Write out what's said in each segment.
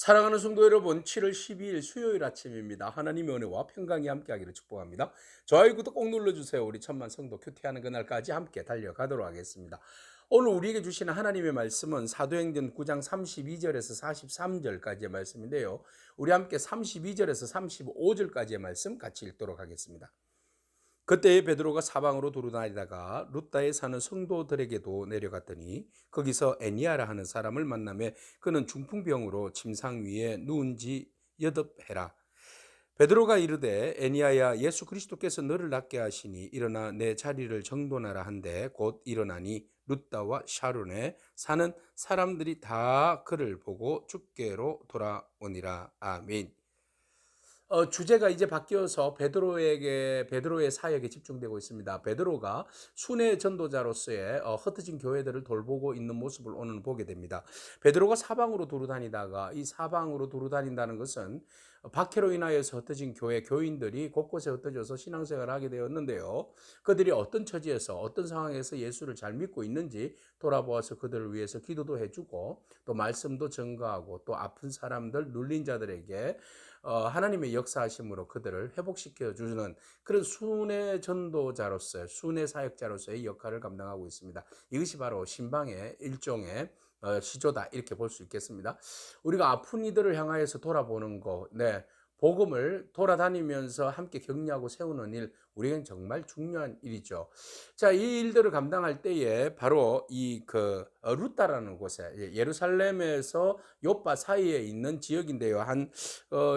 사랑하는 성도 여러분, 7월 12일 수요일 아침입니다. 하나님의 은혜와 평강이 함께하기를 축복합니다. 저희 구독 꼭 눌러주세요. 우리 천만 성도 큐티하는 그날까지 함께 달려가도록 하겠습니다. 오늘 우리에게 주시는 하나님의 말씀은 사도행전 9장 32절에서 43절까지의 말씀인데요. 우리 함께 32절에서 35절까지의 말씀 같이 읽도록 하겠습니다. 그때 베드로가 사방으로 두루다니다가 룻다에 사는 성도들에게도 내려갔더니 거기서 애니아라 하는 사람을 만나매 그는 중풍병으로 침상 위에 누운 지 여덟해라. 베드로가 이르되 애니아야, 예수 그리스도께서 너를 낫게 하시니 일어나 내 자리를 정돈하라 한데 곧 일어나니 룻다와 샤론에 사는 사람들이 다 그를 보고 주께로 돌아오니라. 아멘. 주제가 이제 바뀌어서 베드로의 사역에 집중되고 있습니다. 베드로가 순회 전도자로서의 흩어진 교회들을 돌보고 있는 모습을 오늘 보게 됩니다. 베드로가 사방으로 두루 다니다가, 이 사방으로 두루 다닌다는 것은 박해로 인하여서 흩어진 교인들이 곳곳에 흩어져서 신앙생활을 하게 되었는데요. 그들이 어떤 처지에서 어떤 상황에서 예수를 잘 믿고 있는지 돌아보아서 그들을 위해서 기도도 해주고 또 말씀도 전가하고 또 아픈 사람들, 눌린 자들에게 하나님의 역사하심으로 그들을 회복시켜 주는 그런 순회 전도자로서의, 순회 사역자로서의 역할을 감당하고 있습니다. 이것이 바로 신방의 일종의 시조다, 이렇게 볼 수 있겠습니다. 우리가 아픈 이들을 향하여서 돌아보는 것, 복음을 돌아다니면서 함께 격려하고 세우는 일, 우리에겐 정말 중요한 일이죠. 자, 이 일들을 감당할 때에 바로 루타라는 곳에, 예루살렘에서 요파 사이에 있는 지역인데요.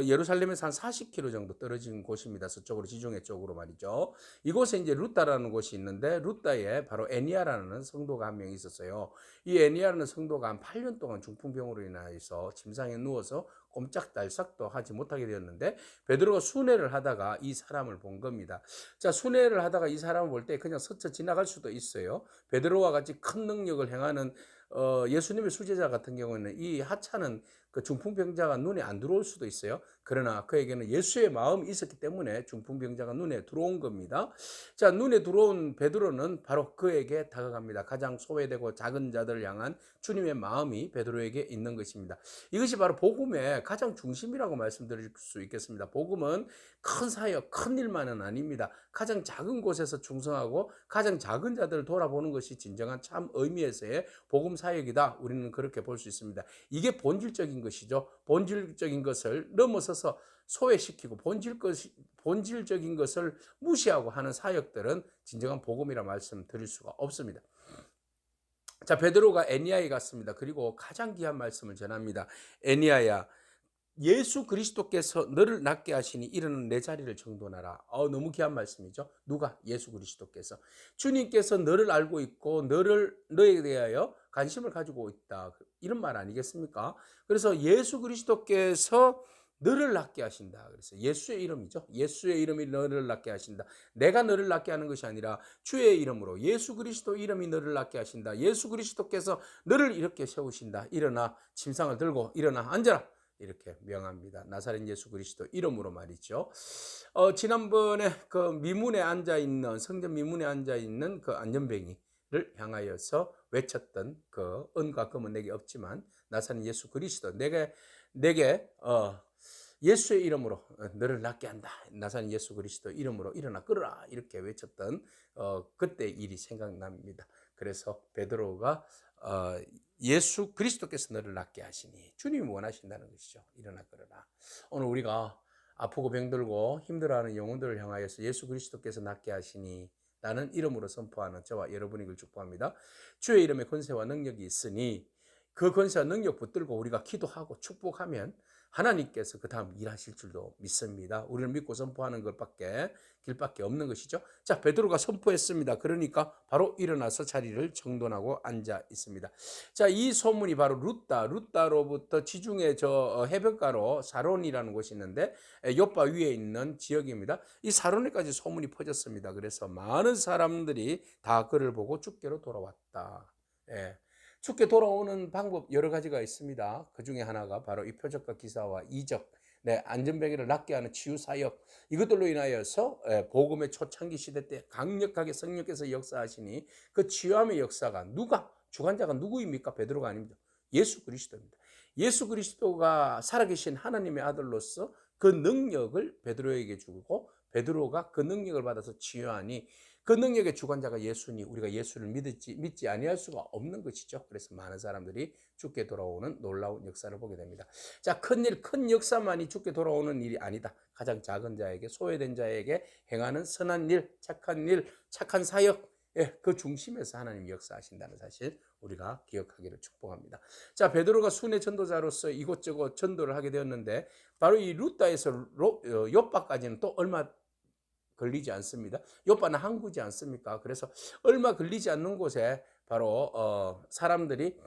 예루살렘에서 한 40km 정도 떨어진 곳입니다. 서쪽으로, 지중해 쪽으로 말이죠. 이곳에 이제 루타라는 곳이 있는데, 루타에 바로 애니아라는 성도가 한 명 있었어요. 이 애니아라는 성도가 한 8년 동안 중풍병으로 인하여서 침상에 누워서 꼼짝달싹도 하지 못하게 되었는데, 베드로가 순회를 하다가 이 사람을 본 겁니다. 자, 순회를 하다가 이 사람을 볼 때 그냥 스쳐 지나갈 수도 있어요. 베드로와 같이 큰 능력을 행하는 예수님의 수제자 같은 경우는 이 하찮은 그 중풍병자가 눈에 안 들어올 수도 있어요. 그러나 그에게는 예수의 마음이 있었기 때문에 중풍병자가 눈에 들어온 겁니다. 자, 눈에 들어온 베드로는 바로 그에게 다가갑니다. 가장 소외되고 작은 자들을 향한 주님의 마음이 베드로에게 있는 것입니다. 이것이 바로 복음의 가장 중심이라고 말씀드릴 수 있겠습니다. 복음은 큰 사역, 큰 일만은 아닙니다. 가장 작은 곳에서 충성하고 가장 작은 자들을 돌아보는 것이 진정한 참 의미에서의 복음 사역이다. 우리는 그렇게 볼 수 있습니다. 이게 본질적인 것이죠. 본질적인 것을 넘어서서 소외시키고 본질적인 것을 무시하고 하는 사역들은 진정한 복음이라 말씀드릴 수가 없습니다. 자, 베드로가 애니아에 갔습니다. 그리고 가장 귀한 말씀을 전합니다. 애니아야, 예수 그리스도께서 너를 낫게 하시니 이르는 내 자리를 정돈하라. 너무 귀한 말씀이죠. 누가? 예수 그리스도께서. 주님께서 너를 알고 있고 너에 대하여 관심을 가지고 있다. 이런 말 아니겠습니까? 그래서 예수 그리스도께서 너를 낫게 하신다. 그래서 예수의 이름이죠. 예수의 이름이 너를 낫게 하신다. 내가 너를 낫게 하는 것이 아니라 주의 이름으로, 예수 그리스도 이름이 너를 낫게 하신다. 예수 그리스도께서 너를 이렇게 세우신다. 일어나, 침상을 들고 일어나 앉아라. 이렇게 명합니다. 나사렛 예수 그리스도 이름으로 말이죠. 지난번에 그 미문에 앉아 있는, 성전 미문에 앉아 있는 그 안전뱅이를 향하여서 외쳤던 그 은과 금은 내게 없지만 나사렛 예수 그리스도, 내게 예수의 이름으로 너를 낫게 한다. 나사렛 예수 그리스도 이름으로 일어나 걸어라. 이렇게 외쳤던 그때 일이 생각납니다. 그래서 베드로가 예수 그리스도께서 너를 낫게 하시니, 주님이 원하신다는 것이죠. 일어나 걸어라. 오늘 우리가 아프고 병들고 힘들어하는 영혼들을 향하여서 예수 그리스도께서 낫게 하시니 라는 이름으로 선포하는 저와 여러분이길 축복합니다. 주의 이름에 권세와 능력이 있으니 그 권세와 능력 붙들고 우리가 기도하고 축복하면 하나님께서 그 다음 일하실 줄도 믿습니다. 우리를 믿고 선포하는 길밖에 없는 것이죠. 자, 베드로가 선포했습니다. 그러니까 바로 일어나서 자리를 정돈하고 앉아 있습니다. 자, 이 소문이 바로 루따로부터 지중해 해변가로 사론이라는 곳이 있는데 요파 위에 있는 지역입니다. 이 사론에까지 소문이 퍼졌습니다. 그래서 많은 사람들이 다 그를 보고 주께로 돌아왔다. 예. 주께 돌아오는 방법 여러 가지가 있습니다. 그 중에 하나가 바로 이 표적과 기사와 이적, 안전병기를 낫게 하는 치유사역, 이것들로 인하여서 복음의 초창기 시대 때 강력하게 성령께서 역사하시니 그 치유함의 역사가 주관자가 누구입니까? 베드로가 아닙니다. 예수 그리스도입니다. 예수 그리스도가 살아계신 하나님의 아들로서 그 능력을 베드로에게 주고 베드로가 그 능력을 받아서 치유하니 그 능력의 주관자가 예수니 우리가 예수를 믿지 아니할 수가 없는 것이죠. 그래서 많은 사람들이 죽게 돌아오는 놀라운 역사를 보게 됩니다. 자, 큰 역사만이 죽게 돌아오는 일이 아니다. 가장 작은 자에게, 소외된 자에게 행하는 선한 일, 착한 사역, 그 중심에서 하나님이 역사하신다는 사실 우리가 기억하기를 축복합니다. 자, 베드로가 순회 전도자로서 이곳저곳 전도를 하게 되었는데 바로 이 루다에서 요바까지는 또 얼마 걸리지 않습니다. 요바는 항구지 않습니까? 그래서 얼마 걸리지 않는 곳에 바로 사람들이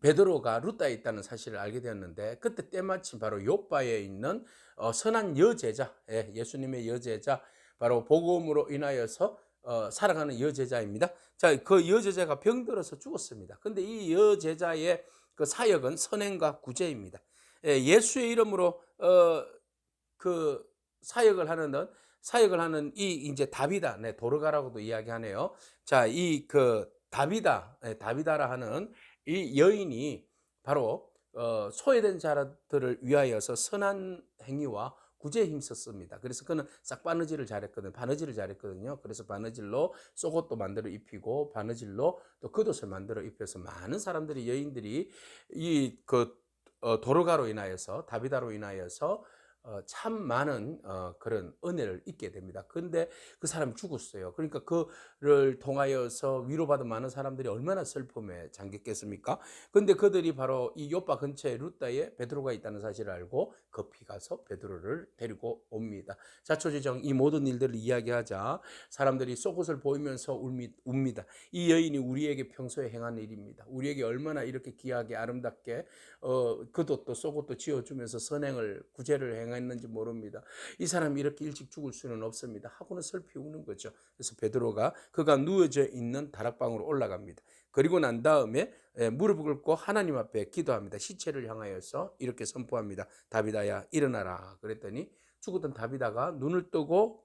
베드로가 루다에 있다는 사실을 알게 되었는데 그때 때마침 바로 요바에 있는 선한 여제자, 예수님의 여제자, 바로 복음으로 인하여서 살아가는 여제자입니다. 자, 그 여제자가 병들어서 죽었습니다. 근데 이 여제자의 그 사역은 선행과 구제입니다. 예수의 이름으로 그 사역을 하는 이 이제 다비다, 도르가라고도 이야기하네요. 자, 이 그 다비다라 하는 이 여인이 바로 소외된 자들을 위하여서 선한 행위와 구제에 힘썼습니다. 그래서 그는 싹 바느질을 잘했거든요. 그래서 바느질로 속옷도 만들어 입히고 바느질로 또 겉옷을 만들어 입혀서 많은 사람들이 여인들이 이 그 도르가로 인하여서 다비다로 인하여서 참 많은 그런 은혜를 잊게 됩니다. 근데 그 사람이 죽었어요. 그러니까 그를 통하여서 위로받은 많은 사람들이 얼마나 슬픔에 잠겼겠습니까? 근데 그들이 바로 이 요파 근처에 루다에 베드로가 있다는 사실을 알고 급히 가서 베드로를 데리고 옵니다. 자초지정 이 모든 일들을 이야기하자 사람들이 속옷을 보이면서 웁니다. 이 여인이 우리에게 평소에 행한 일입니다. 우리에게 얼마나 이렇게 귀하게 아름답게 겉옷도 속옷도 지어주면서 선행을 구제를 행했는지 모릅니다. 이 사람이 이렇게 일찍 죽을 수는 없습니다. 하고는 슬피 우는 거죠. 그래서 베드로가 그가 누워져 있는 다락방으로 올라갑니다. 그리고 난 다음에 무릎을 꿇고 하나님 앞에 기도합니다. 시체를 향하여서 이렇게 선포합니다. 다비다야 일어나라. 그랬더니 죽었던 다비다가 눈을 뜨고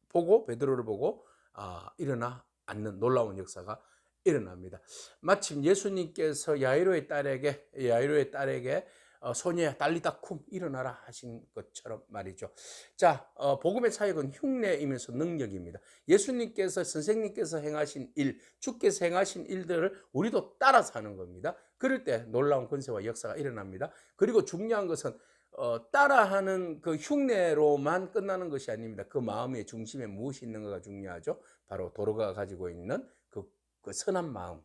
보고 베드로를 보고 일어나 앉는 놀라운 역사가 일어납니다. 마침 예수님께서 야이로의 딸에게 소녀야 달리다 쿰 일어나라 하신 것처럼 말이죠. 자, 복음의 사역은 흉내이면서 능력입니다. 예수님께서 선생님께서 행하신 일, 주께서 행하신 일들을 우리도 따라서 하는 겁니다. 그럴 때 놀라운 권세와 역사가 일어납니다. 그리고 중요한 것은 따라하는 그 흉내로만 끝나는 것이 아닙니다. 그 마음의 중심에 무엇이 있는가가 중요하죠. 바로 도로가 가지고 있는 그 선한 마음,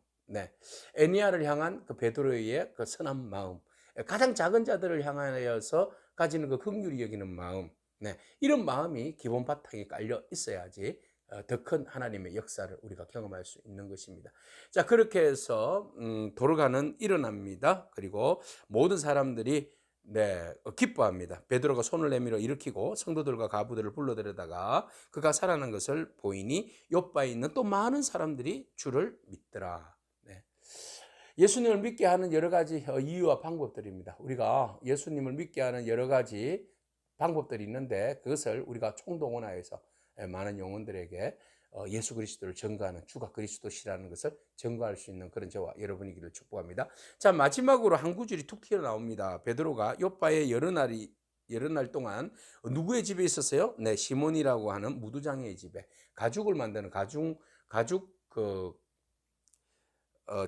애니아를 향한 그 베드로의 그 선한 마음, 가장 작은 자들을 향하여서 가지는 그 긍휼히 여기는 마음, 이런 마음이 기본 바탕에 깔려 있어야지 더 큰 하나님의 역사를 우리가 경험할 수 있는 것입니다. 자, 그렇게 해서 도로가는 일어납니다. 그리고 모든 사람들이 기뻐합니다. 베드로가 손을 내밀어 일으키고 성도들과 가부들을 불러들여다가 그가 살아난 것을 보이니 요바에 있는 또 많은 사람들이 주를 믿더라. 예수님을 믿게 하는 여러 가지 이유와 방법들입니다. 우리가 예수님을 믿게 하는 여러 가지 방법들이 있는데 그것을 우리가 총동원하여서 많은 영혼들에게 예수 그리스도를 전가하는 주가 그리스도시라는 것을 전가할 수 있는 그런 저와 여러분이기를 축복합니다. 자, 마지막으로 한 구절이 툭 튀어나옵니다. 베드로가 요바에 여러 날 동안 누구의 집에 있었어요? 시몬이라고 하는 무두장의 집에 가죽을 만드는 가죽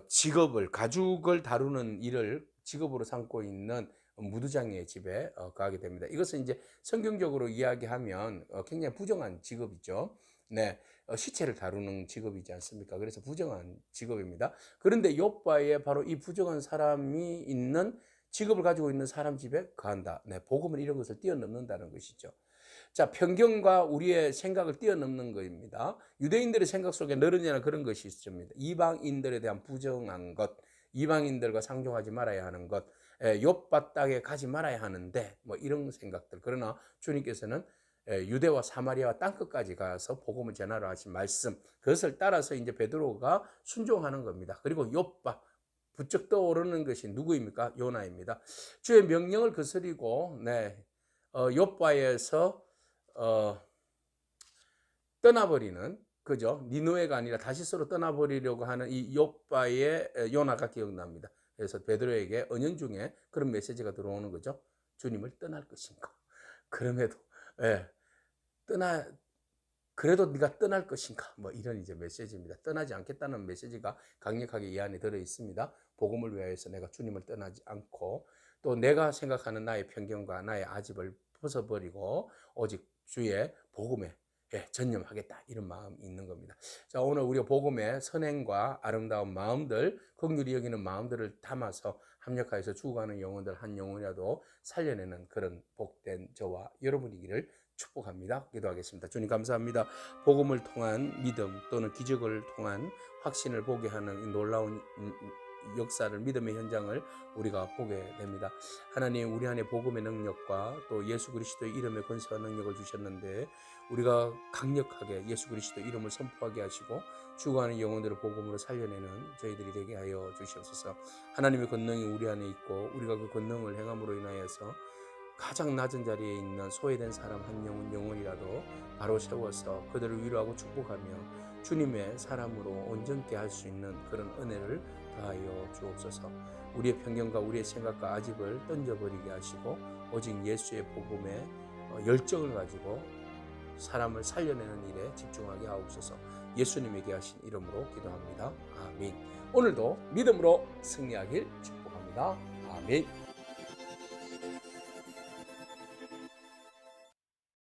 직업을 가죽을 다루는 일을 직업으로 삼고 있는 무두장의 집에 가게 됩니다. 이것은 이제 성경적으로 이야기하면 굉장히 부정한 직업이죠. 시체를 다루는 직업이지 않습니까? 그래서 부정한 직업입니다. 그런데 욥바에 바로 이 부정한 사람이 있는 직업을 가지고 있는 사람 집에 가한다. 복음은 이런 것을 뛰어넘는다는 것이죠. 자, 편견과 우리의 생각을 뛰어넘는 것입니다. 유대인들의 생각 속에 너르냐나 그런 것이 있습니다. 이방인들에 대한 부정한 것, 이방인들과 상종하지 말아야 하는 것, 욥바 땅에 가지 말아야 하는데 뭐 이런 생각들. 그러나 주님께서는 유대와 사마리아와 땅끝까지 가서 복음을 전하라 하신 말씀, 그것을 따라서 이제 베드로가 순종하는 겁니다. 그리고 욥바 부쩍 떠오르는 것이 누구입니까? 요나입니다. 주의 명령을 거스리고 욥바에서 떠나버리는, 그죠? 니느웨가 아니라 다시스로 떠나버리려고 하는 이 욥바의 요나가 기억납니다. 그래서 베드로에게 은연중에 그런 메시지가 들어오는 거죠. 주님을 떠날 것인가? 그럼에도 예, 떠나 그래도 네가 떠날 것인가? 뭐 이런 이제 메시지입니다. 떠나지 않겠다는 메시지가 강력하게 이 안에 들어 있습니다. 복음을 위하여서 내가 주님을 떠나지 않고 또 내가 생각하는 나의 편견과 나의 아집을 벗어버리고 오직 주의 복음에 전념하겠다 이런 마음이 있는 겁니다. 자, 오늘 우리가 복음의 선행과 아름다운 마음들, 긍휼히 여기는 마음들을 담아서 합력하여서 죽어가는 영혼들 한 영혼이라도 살려내는 그런 복된 저와 여러분이기를 축복합니다. 기도하겠습니다. 주님 감사합니다. 복음을 통한 믿음 또는 기적을 통한 확신을 보게 하는 이 놀라운 역사를, 믿음의 현장을 우리가 보게 됩니다. 하나님, 우리 안에 복음의 능력과 또 예수 그리스도의 이름의 권세와 능력을 주셨는데 우리가 강력하게 예수 그리스도 이름을 선포하게 하시고 죽어가는 영혼들을 복음으로 살려내는 저희들이 되게 하여 주시옵소서. 하나님의 권능이 우리 안에 있고 우리가 그 권능을 행함으로 인하여서 가장 낮은 자리에 있는 소외된 사람 한 영혼이라도 바로 세워서 그들을 위로하고 축복하며 주님의 사람으로 온전케 할 수 있는 그런 은혜를 더하여 주옵소서. 우리의 편견과 우리의 생각과 아집을 던져버리게 하시고 오직 예수의 복음에 열정을 가지고 사람을 살려내는 일에 집중하게 하옵소서. 예수님에게 하신 이름으로 기도합니다. 아멘. 오늘도 믿음으로 승리하길 축복합니다. 아멘.